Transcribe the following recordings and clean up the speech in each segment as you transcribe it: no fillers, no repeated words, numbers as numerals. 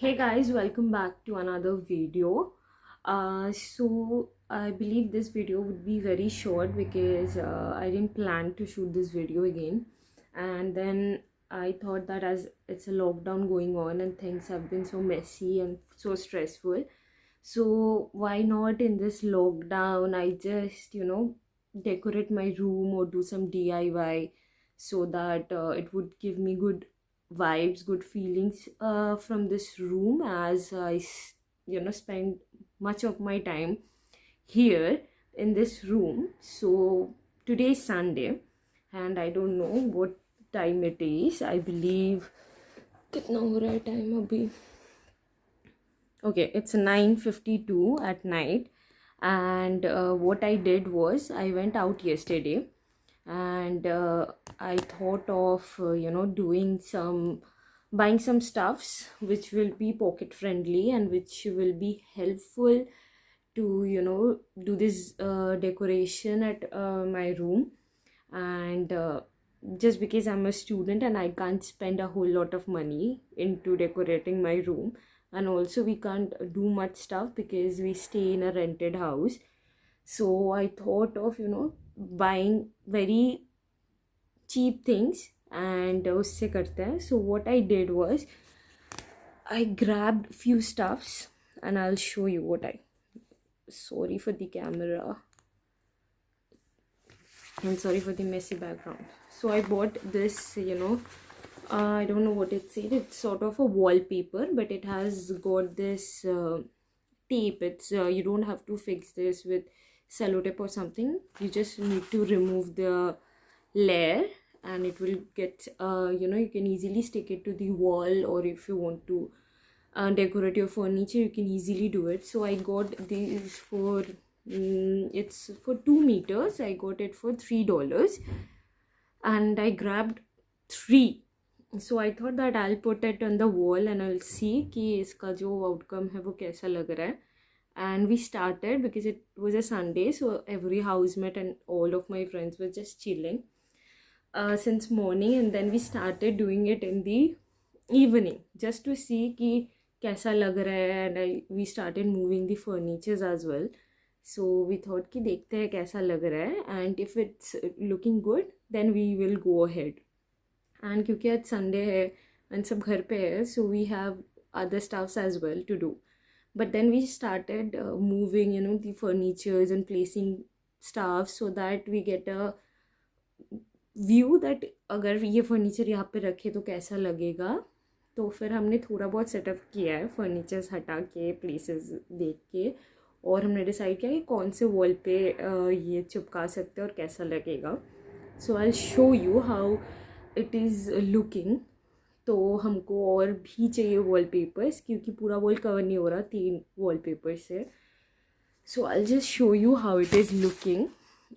Hey guys, welcome back to another video. So I believe this video would be very short because I didn't plan to shoot this video again, and then I thought that as it's a lockdown going on and things have been so messy and so stressful, so why not in this lockdown I just decorate my room or do some DIY so that it would give me good vibes, good feelings from this room, as spend much of my time here in this room. So today is Sunday and I don't know what time it is. I believe कितना हो रहा है time अभी. Okay, it's 9:52 at night, and what I did was I went out yesterday, and I thought of buying some stuffs which will be pocket friendly and which will be helpful to do this decoration at my room. And just because I'm a student and I can't spend a whole lot of money into decorating my room, and also we can't do much stuff because we stay in a rented house, so I thought of buying very cheap things and usse karte hain. So what I did was I grabbed few stuffs and I'll show you what I sorry for the camera and sorry for the messy background. So I bought this I don't know what it's said. It's sort of a wallpaper, but it has got this tape. It's you don't have to fix this with sellotape or something. You just need to remove the layer and it will get you can easily stick it to the wall, or if you want to decorate your furniture, you can easily do it. So I got these for it's for 2 meters. I got it for $3 and I grabbed 3. So I thought that I'll put it on the wall and I'll see कि इसका जो outcome है वो कैसा लग रहा है. And we started because it was a Sunday, so every housemate and all of my friends were just chilling since morning, and then we started doing it in the evening just to see कि कैसा लग रहा है. And we started moving the furnitures as well. So we thought कि देखते हैं कैसा लग रहा है, and if it's looking good then we will go ahead. And क्योंकि आज संडे है and सब घर पे है, so we have other stuffs as well to do. But then we started moving the furnitures and placing stuff so that we get a view that अगर ये furniture यहाँ पे रखे तो कैसा लगेगा. तो फिर हमने थोड़ा बहुत सेटअप किया है, फर्नीचर्स हटा के, प्लेसेस देख के, और हमने डिसाइड किया कि कौन से वॉल पे ये चिपका सकते हैं और कैसा लगेगा. So I will show you how it is looking. तो हमको और भी चाहिए वॉलपेपर्स क्योंकि पूरा वॉल कवर नहीं हो रहा 3 वॉलपेपर से. So I will just show you how it is looking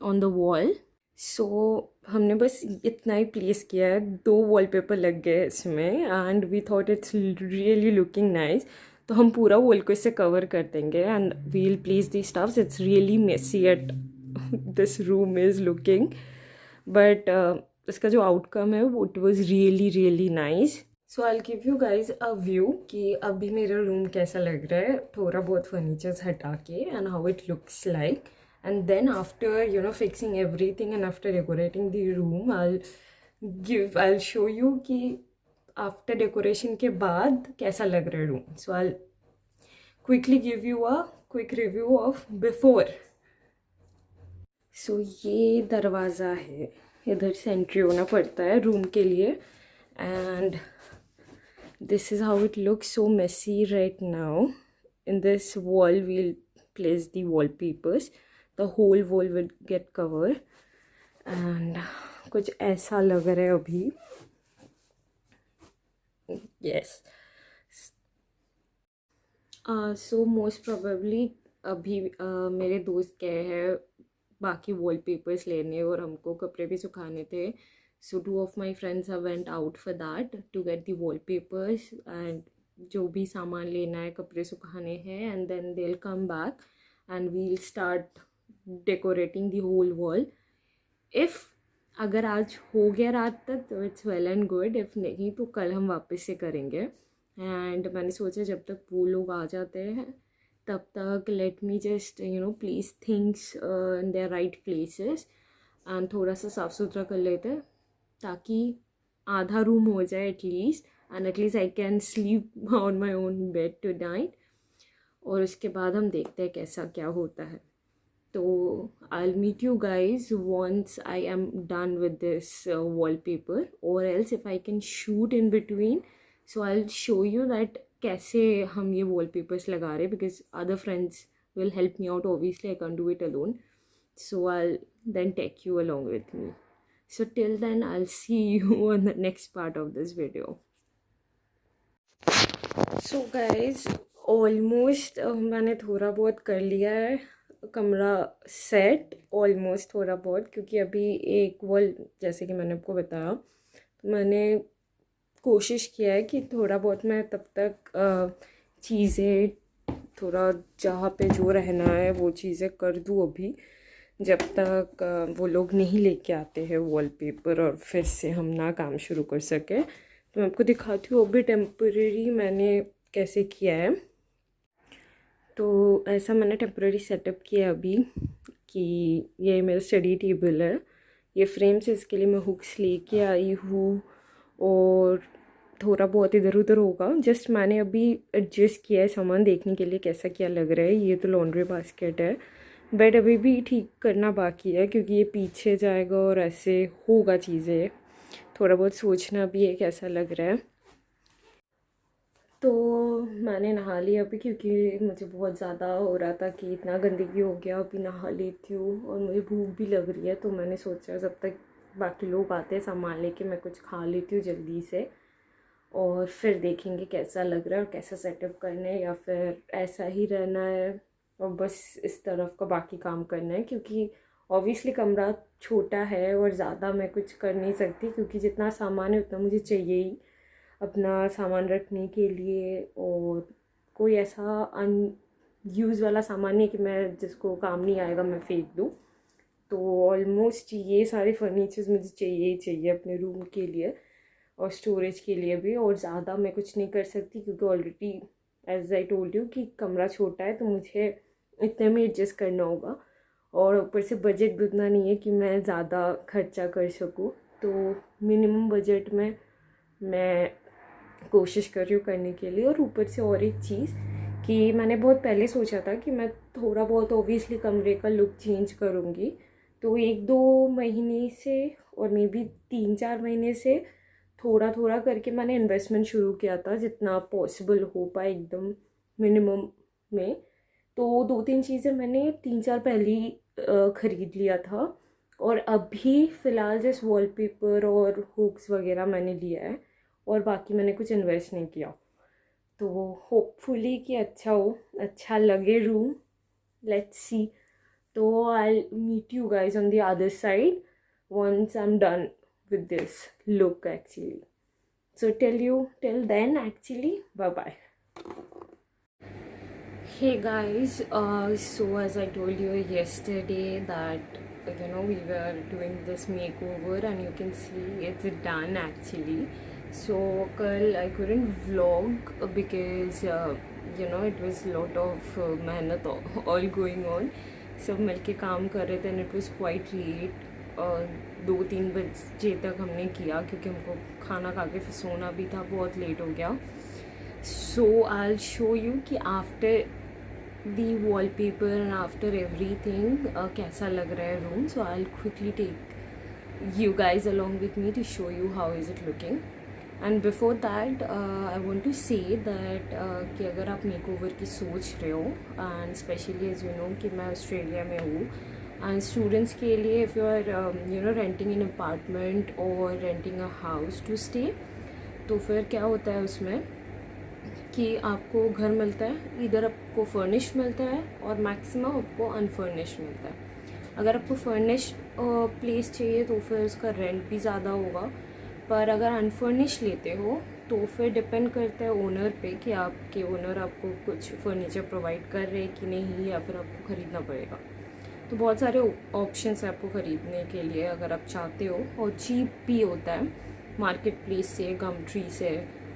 on the wall. So हमने बस इतना ही प्लेस किया है, 2 वॉलपेपर लग गए इसमें, and we thought it's really looking nice. तो हम पूरा वॉल को इससे कवर कर देंगे and we will place the stuffs. It's really messy at this room is looking, but इसका जो आउटकम है वो it was really really nice. So I will give you guys a view कि अभी मेरा रूम कैसा लग रहा है थोड़ा बहुत फर्नीचर्स हटा के, and how it looks like. And then after fixing everything and after decorating the room, I'll show you कि after decoration के बाद कैसा लग रहा है room. So I'll quickly give you a quick review of before. So ये दरवाज़ा है, इधर से एंट्री होना पड़ता है रूम के लिए, and this is how it looks. So messy right now. In this wall we'll place the wallpapers. The whole wall will get covered and कुछ ऐसा लग रहा है अभी. Yes. So most probably अभी मेरे दोस्त गए हैं बाकी wallpapers लेने और हमको कपड़े भी सुखाने थे. So 2 of my friends have went out for that to get the wallpapers and जो भी सामान लेना है, कपड़े सुखाने हैं, and then they'll come back and we'll start decorating the whole wall. If अगर आज हो गया रात तक तो it's well and good, if नहीं तो कल हम वापस से करेंगे. एंड मैंने सोचा जब तक वो लोग आ जाते हैं तब तक let me just place things in their right places and थोड़ा सा साफ़ सुथरा कर लेते हैं ताकि आधा रूम हो जाए at least, and at least I can sleep on my own bed tonight. और उसके बाद हम देखते हैं कैसा क्या होता है। तो I'll meet you guys once I am done with this wallpaper, or else if I can shoot in between, so I'll show you that कैसे हम ये wallpapers लगा रहे, because other friends will help me out, obviously I can't do it alone, so I'll then take you along with me. So till then I'll see you on the next part of this video. So guys, almost मैंने थोड़ा बहुत कर लिया है कमरा set, almost थोड़ा बहुत, क्योंकि अभी एक वॉल जैसे कि मैंने आपको बताया तो मैंने कोशिश किया है कि थोड़ा बहुत मैं तब तक चीज़ें थोड़ा जहाँ पे जो रहना है वो चीज़ें कर दूँ अभी, जब तक वो लोग नहीं लेके आते हैं वॉलपेपर और फिर से हम ना काम शुरू कर सके। तो मैं आपको दिखाती हूँ अभी टेम्परेरी मैंने कैसे किया है। तो ऐसा मैंने टेम्परेरी सेटअप किया अभी कि ये मेरा स्टडी टेबल है, ये फ्रेम्स है, इसके लिए मैं हुक्स लेके आई हूँ और थोड़ा बहुत इधर उधर होगा। जस्ट मैंने अभी एडजस्ट किया है सामान देखने के लिए कैसा क्या लग रहा है। ये तो लॉन्ड्री बास्केट है, बट अभी भी ठीक करना बाकी है क्योंकि ये पीछे जाएगा और ऐसे होगा चीज़ें, थोड़ा बहुत सोचना भी है कैसा लग रहा है। तो मैंने नहा लिया अभी क्योंकि मुझे बहुत ज़्यादा हो रहा था कि इतना गंदगी हो गया, अभी नहा लेती हूँ और मुझे भूख भी लग रही है। तो मैंने सोचा जब तक बाकी लोग आते हैं सामान लेके मैं कुछ खा लेती हूँ जल्दी से, और फिर देखेंगे कैसा लग रहा है और कैसा सेटअप करना है, या फिर ऐसा ही रहना है और बस इस तरफ का बाकी काम करना है। क्योंकि ऑब्वियसली कमरा छोटा है और ज़्यादा मैं कुछ कर नहीं सकती क्योंकि जितना सामान है उतना मुझे चाहिए ही अपना सामान रखने के लिए, और कोई ऐसा यूज़ वाला सामान नहीं कि मैं जिसको काम नहीं आएगा मैं फेंक दूँ। तो ऑलमोस्ट ये सारे फर्नीचर्स मुझे चाहिए ही चाहिए अपने रूम के लिए और स्टोरेज के लिए भी, और ज़्यादा मैं कुछ नहीं कर सकती क्योंकि already as I told you कि कमरा छोटा है तो मुझे इतने में एडजस्ट करना होगा, और ऊपर से बजट भी उतना नहीं है कि मैं ज़्यादा खर्चा कर सकूँ। तो मिनिमम बजट में मैं कोशिश कर रही हूँ करने के लिए। और ऊपर से और एक चीज़ कि मैंने बहुत पहले सोचा था कि मैं थोड़ा बहुत ऑब्वियसली कमरे का लुक चेंज करूँगी, तो 1-2 महीने से और मे बी 3-4 महीने से थोड़ा थोड़ा करके मैंने इन्वेस्टमेंट शुरू किया था जितना पॉसिबल हो पाए एकदम मिनिमम में। तो 2-3 चीज़ें मैंने 3-4 पहले ही ख़रीद लिया था, और अभी फ़िलहाल जस्ट वॉलपेपर और हुक्स वगैरह मैंने लिया है और बाकी मैंने कुछ इन्वेस्ट नहीं किया। तो होपफुली कि अच्छा हो, अच्छा लगे रूम, लेट्स सी। तो I meet you guys on the other side once I'm done with this look actually. So till then actually, bye bye. Hey guys, so as I told you yesterday that we were doing this makeover and you can see it's done actually. So kal I couldn't vlog because it was lot of mehnat all going on. सब मिलके काम कर रहे थे and it was quite late. 2-3 बजे तक हमने किया क्योंकि हमको खाना खा के फिर सोना भी था, बहुत लेट हो गया। So I'll show you कि after the wallpaper and after everything कैसा लग रहा है room. So I'll quickly take you guys along with me to show you how is it looking. And before that I want to say that कि अगर आप makeover की सोच रहे हो and especially as you know कि मैं Australia में हूँ, and students के लिए if you are renting an apartment or renting a house to stay, तो फिर क्या होता है उसमें कि आपको घर मिलता है, इधर आपको फर्निश मिलता है और मैक्सिमम आपको अनफर्निश मिलता है। अगर आपको फर्निश प्लेस चाहिए तो फिर उसका रेंट भी ज़्यादा होगा, पर अगर अनफर्निश लेते हो तो फिर डिपेंड करता है ओनर पे कि आपके ओनर आपको कुछ फर्नीचर प्रोवाइड कर रहे हैं कि नहीं, या फिर आपको ख़रीदना पड़ेगा। तो बहुत सारे ऑप्शंस हैं आपको ख़रीदने के लिए अगर आप चाहते हो, और चीप भी होता है मार्केट प्लेस से, गमट्री से,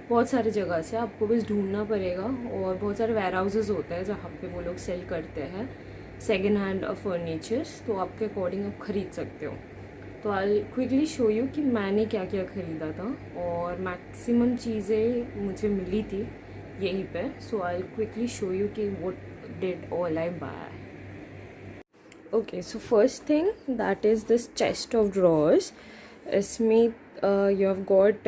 बहुत सारी जगह से, आपको बस ढूंढना पड़ेगा। और बहुत सारे वेयर हाउसेज होते हैं जहाँ पे वो लोग सेल करते हैं सेकेंड हैंड फर्नीचर्स, तो आपके अकॉर्डिंग आप ख़रीद सकते हो। तो आई क्विकली शो यू कि मैंने क्या क्या ख़रीदा था, और मैक्सिमम चीज़ें मुझे मिली थी यहीं पे। So I quickly show you कि what did all I buy. Okay, so first thing that is this chest of drawers. इसमें you have got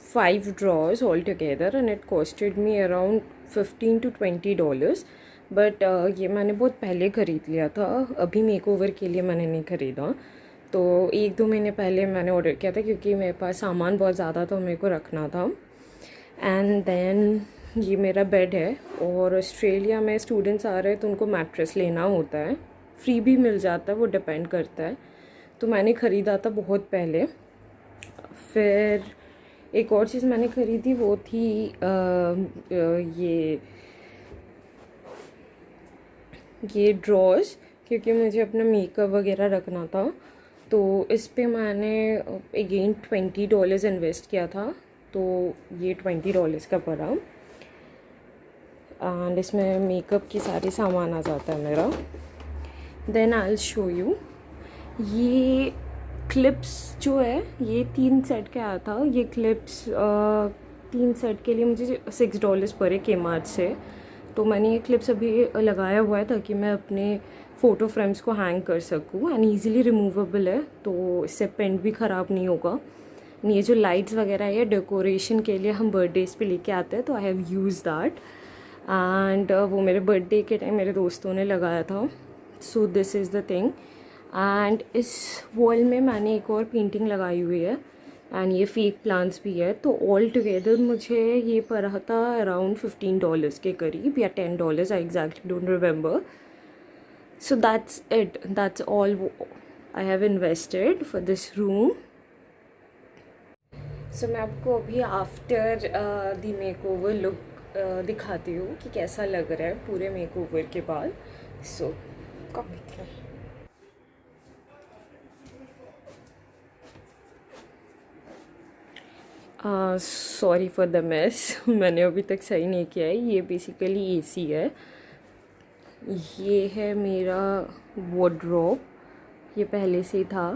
5 drawers altogether and it costed me around $15 to $20, but ये मैंने बहुत पहले ख़रीद लिया था, अभी मेकओवर के लिए मैंने नहीं ख़रीदा। तो 1-2 महीने पहले मैंने ऑर्डर किया था क्योंकि मेरे पास सामान बहुत ज़्यादा था, मेरे को रखना था। एंड देन ये मेरा बेड है, और ऑस्ट्रेलिया में स्टूडेंट्स आ रहे हैं तो उनको मैट्रेस लेना होता है, फ्री भी मिल जाता है, वो डिपेंड करता है। तो मैंने ख़रीदा था बहुत पहले। फिर एक और चीज़ मैंने ख़रीदी वो थी ये ड्रॉर्स, क्योंकि मुझे अपना मेकअप वगैरह रखना था। तो इस पे मैंने अगेन $20 इन्वेस्ट किया था, तो ये $20 का पड़ा। एंड इसमें मेकअप की सारी सामान आ जाता है मेरा। Then I will show you ये क्लिप्स जो है, ये 3 सेट का आया था। ये क्लिप्स 3 सेट के लिए मुझे $6 पड़े के-मार्ट से। तो मैंने ये क्लिप्स अभी लगाया हुआ है ताकि मैं अपने फ़ोटो फ्रेम्स को हैंग कर सकूँ, एंड ईज़िली रिमूवेबल है, तो इससे पेंट भी ख़राब नहीं होगा। ये जो लाइट्स वगैरह है डेकोरेशन के लिए हम बर्थडेज़ पे लेके आते हैं, तो I have use that. And वो मेरे बर्थडे के टाइम मेरे दोस्तों ने लगाया था। So this is the thing. And इस वॉल में मैंने एक और पेंटिंग लगाई हुई है, एंड ये फेक प्लांट्स भी है। तो ऑल टुगेदर मुझे ये पड़ा था अराउंड $15 के करीब, या $10, I exactly don't remember. So that's it, that's all I have invested for this room. So मैं आपको अभी आफ्टर द मेकओवर लुक दिखाती हूँ कि कैसा लग रहा है पूरे मेकओवर के बाद। So sorry for the mess, मैंने अभी तक सही नहीं किया है। ये बेसिकली एसी है। ये है मेरा वार्डरोब, ये पहले से ही था।